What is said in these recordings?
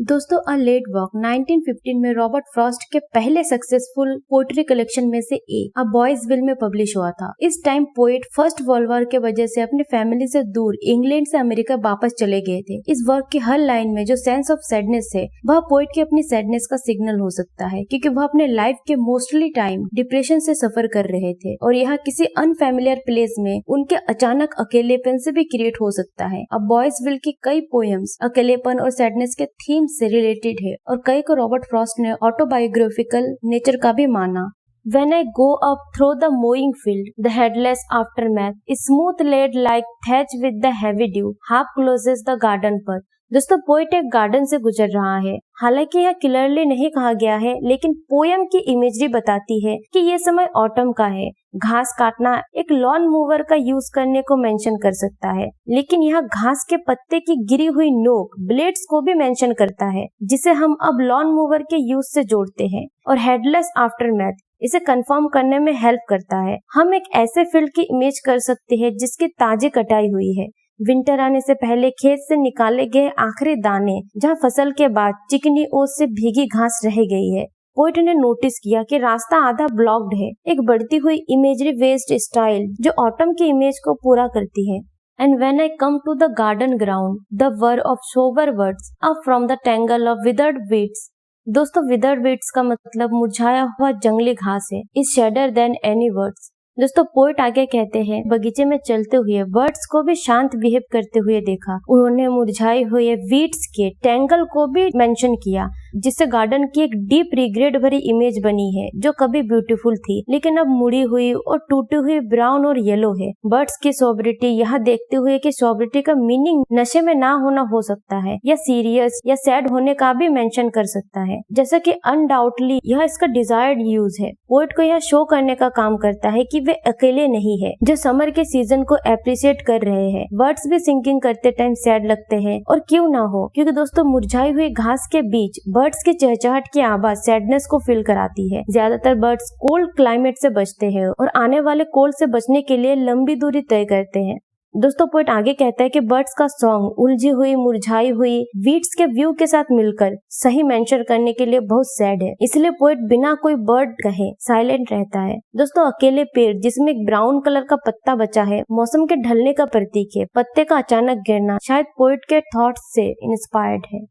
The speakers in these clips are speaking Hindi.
दोस्तों अ लेट वॉक 1915 में रॉबर्ट फ्रॉस्ट के पहले सक्सेसफुल पोएट्री कलेक्शन में से एक अ बॉयज विल में पब्लिश हुआ था। इस time poet first world war के वजह से अपनी फैमिली से दूर इंग्लैंड से अमेरिका वापस चले गए थे। इस वर्क की हर लाइन में जो सेंस ऑफ सैडनेस है वह पोएट की अपनी सैडनेस का सिग्नल हो सकता है, क्योंकि वह अपने लाइफ के मोस्टली टाइम डिप्रेशन से सफर कर रहे थे और यहाँ किसी अनफैमिलियर प्लेस में उनके अचानक अकेलेपन से भी क्रिएट हो सकता है। अ बॉयज विल की कई पोएम्स अकेलेपन और सैडनेस के थीम से रिलेटेड है और कई को रॉबर्ट फ्रॉस्ट ने ऑटोबायोग्राफिकल नेचर का भी माना। When I go up through the mowing field, the headless aftermath is smooth laid like thatch with the heavy dew, half closes the garden path. दोस्तों पोएट एक गार्डन से गुजर रहा है। हालांकि यह क्लियरली नहीं कहा गया है, लेकिन पोएम की इमेजरी बताती है कि ये समय ऑटम का है। घास काटना एक लॉन मूवर का यूज करने को मेंशन कर सकता है, लेकिन यह घास के पत्ते की गिरी हुई नोक ब्लेड्स को भी मेंशन करता है, जिसे हम अब लॉन मूवर के यूज से जोड़ते हैं। और हेडलेस आफ्टरमैथ इसे कंफर्म करने में हेल्प करता है। हम एक ऐसे फील्ड की इमेज कर सकते हैं जिसकी ताजी कटाई हुई है, विंटर आने से पहले खेत से निकाले गए आखिरी दाने, जहाँ फसल के बाद चिकनी ओस से भीगी घास रह गई है। पोएट ने नोटिस किया कि रास्ता आधा ब्लॉक्ड है, एक बढ़ती हुई इमेजरी वेस्ट स्टाइल जो ऑटम की इमेज को पूरा करती है। And when I come to the garden ground, the whir of sober words up from the tangle of withered weeds. दोस्तों विदर्ड वीड्स का मतलब मुरझाया हुआ जंगली घास है। Is sadder than any words. दोस्तों पोएट आगे कहते हैं, बगीचे में चलते हुए बर्ड्स को भी शांत बिहेव करते हुए देखा। उन्होंने मुरझाए हुए वीड्स के टैंगल को भी मेंशन किया, जिससे गार्डन की एक डीप रिग्रेट भरी इमेज बनी है, जो कभी ब्यूटीफुल थी लेकिन अब मुड़ी हुई और टूटी हुई ब्राउन और येलो है। बर्ड्स की सोबरिटी यह देखते हुए कि सोबरिटी का मीनिंग नशे में ना होना हो सकता है या सीरियस या सैड होने का भी मेंशन कर सकता है, जैसा कि अनडाउटली यह इसका डिजायर्ड यूज है। पोएट को यह शो करने का काम करता है कि वे अकेले नहीं है, जो समर के सीजन को एप्रिशिएट कर रहे हैं। बर्ड्स भी सिंकिंग करते टाइम सैड लगते हैं, और क्यों ना हो, क्योंकि दोस्तों मुरझाई हुई घास के बीच बर्ड्स की चहचहाट की आवाज सैडनेस को फील कराती है। ज्यादातर बर्ड्स कोल्ड क्लाइमेट से बचते हैं और आने वाले कोल्ड से बचने के लिए लंबी दूरी तय करते हैं। दोस्तों पोएट आगे कहता है कि बर्ड्स का सॉन्ग उलझी हुई मुरझाई हुई वीड्स के व्यू के साथ मिलकर सही मेंशन करने के लिए बहुत सैड है, इसलिए पोएट बिना कोई वर्ड कहे साइलेंट रहता है। दोस्तों अकेले पेड़ जिसमें एक ब्राउन कलर का पत्ता बचा है मौसम के ढलने का प्रतीक है। पत्ते का अचानक गिरना शायद पोएट के थॉट्स से इंस्पायर्ड है।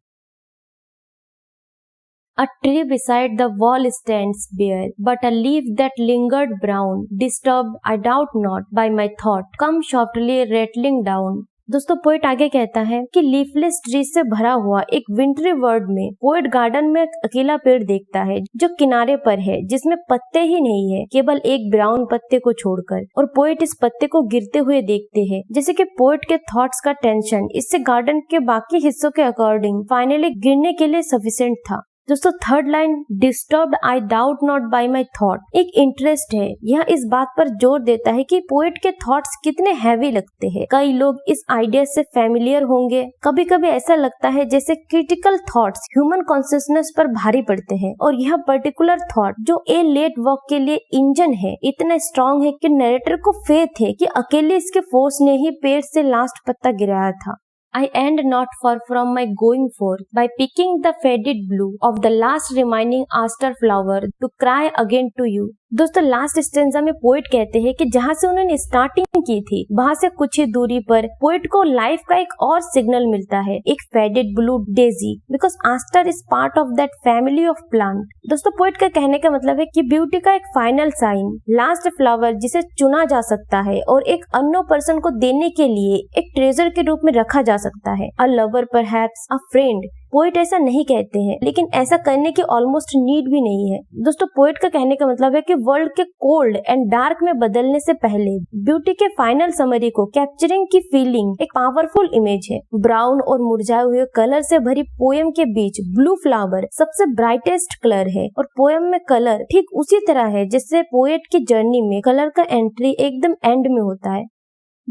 A tree beside the wall stands bare, but a leaf that lingered brown, disturbed, I doubt not, by my thought, come softly rattling down. दोस्तों पोएट आगे कहता है कि लीफलेस ट्री से भरा हुआ एक विंटरी वर्ल्ड में पोएट गार्डन में एक अकेला पेड़ देखता है जो किनारे पर है, जिसमें पत्ते ही नहीं है, केवल एक ब्राउन पत्ते को छोड़कर। और पोएट इस पत्ते को गिरते हुए देखते हैं, जैसे कि पोएट के थॉट्स का टेंशन इससे गार्डन के बाकी हिस्सों के अकॉर्डिंग फाइनली गिरने के लिए सफिशिएंट था। दोस्तों third line disturbed I doubt not bye my thought एक इंटरेस्ट है। यह इस बात पर जोर देता है कि पोएट के थॉट्स कितने हैवी लगते हैं। कई लोग इस आइडिया से फेमिलियर होंगे। कभी कभी ऐसा लगता है जैसे क्रिटिकल थॉट्स ह्यूमन कॉन्शियसनेस पर भारी पड़ते हैं, और यह पर्टिकुलर थॉट जो ए लेट वॉक के लिए इंजन है इतना स्ट्रॉन्ग है कि नरेटर को फेथ है कि अकेले इसके फोर्स ने ही पेड़ से लास्ट पत्ता गिराया था। I end not far from my going forth by picking the faded blue of the last remaining aster flower to cry again to you. दोस्तों लास्ट स्टेंजा में पोएट कहते हैं कि जहाँ से उन्होंने स्टार्टिंग की थी वहाँ से कुछ ही दूरी पर पोएट को लाइफ का एक और सिग्नल मिलता है, एक faded blue Daisy, because आस्टर is part of that family of plant. दोस्तों पोएट का कहने का मतलब है कि ब्यूटी का एक फाइनल साइन, लास्ट फ्लावर जिसे चुना जा सकता है और एक अननोन पर्सन को देने के लिए एक ट्रेजर के रूप में रखा जा सकता है। A lover perhaps a friend. Poet ऐसा नहीं कहते हैं, लेकिन ऐसा करने की ऑलमोस्ट नीड भी नहीं है। दोस्तों पोएट का कहने का मतलब है कि वर्ल्ड के कोल्ड एंड डार्क में बदलने से पहले ब्यूटी के फाइनल समरी को कैप्चरिंग की फीलिंग एक पावरफुल इमेज है। ब्राउन और मुरझाए हुए कलर से भरी पोएम के बीच ब्लू फ्लावर सबसे ब्राइटेस्ट कलर है, और पोएम में कलर ठीक उसी तरह है जिससे पोएट की जर्नी में कलर का एंट्री एकदम एंड में होता है।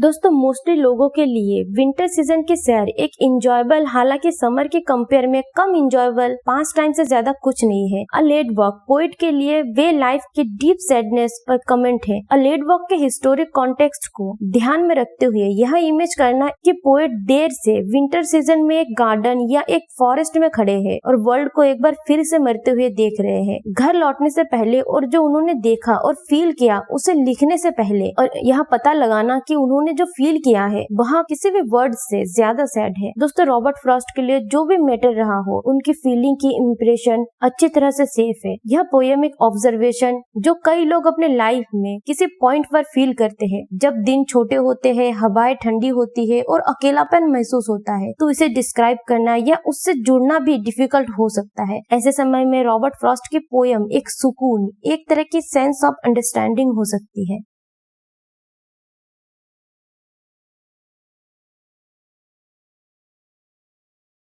दोस्तों मोस्टली लोगों के लिए विंटर सीजन के शहर एक इंजॉयबल, हालांकि समर के कंपेयर में कम इंजॉयबल 5 टाइम से ज्यादा कुछ नहीं है। अ लेट वॉक पोएट के लिए वे लाइफ की डीप सैडनेस पर कमेंट है। अ लेट वॉक के हिस्टोरिक कॉन्टेक्स्ट को ध्यान में रखते हुए यह इमेज करना कि पोएट देर से विंटर सीजन में एक गार्डन या एक फॉरेस्ट में खड़े हैं और वर्ल्ड को एक बार फिर से मरते हुए देख रहे हैं, घर लौटने से पहले और जो उन्होंने देखा और फील किया उसे लिखने से पहले, और यह पता लगाना कि उन्होंने जो फील किया है वह किसी भी वर्ड से ज्यादा सैड है। दोस्तों रॉबर्ट फ्रॉस्ट के लिए जो भी मैटर रहा हो, उनकी फीलिंग की इम्प्रेशन अच्छी तरह से सेफ है। यह पोयम एक ऑब्जर्वेशन जो कई लोग अपने लाइफ में किसी पॉइंट पर फील करते हैं, जब दिन छोटे होते हैं, हवाएं ठंडी होती है और अकेलापन महसूस होता है, तो इसे डिस्क्राइब करना या उससे जुड़ना भी डिफिकल्ट हो सकता है। ऐसे समय में रॉबर्ट फ्रॉस्ट की पोयम एक सुकून, एक तरह की सेंस ऑफ अंडरस्टैंडिंग हो सकती है।